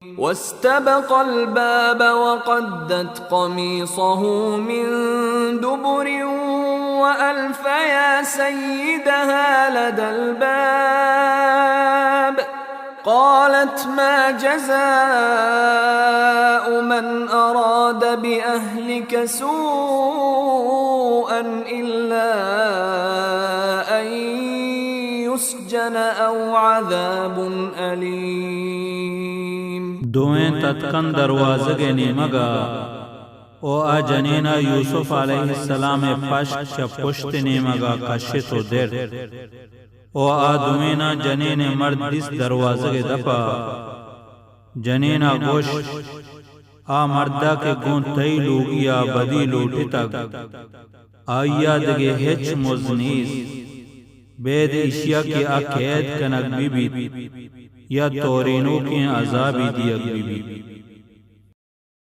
واستبق الباب وقدت قميصه من دبر وألف يا سيدها لدى الباب قالت ما جزاء من أراد بأهلك سوءا إلا أن يسجن أو عذاب أليم دوئیں تتکن دروازه نیمگا او آ جنینا یوسف علیہ السلام پشت پشت نیمگا کشتو در او آ دوئینا جنین مرد دیس دروازه دپا جنینا گوش آ مردہ کے گون تئی لوگی یا بدی لوٹی تک آیا دگے ہچ مزنیز بید اشیا کی آقید کنک بی بی یا تورینو کی عذابی دیگ بی بی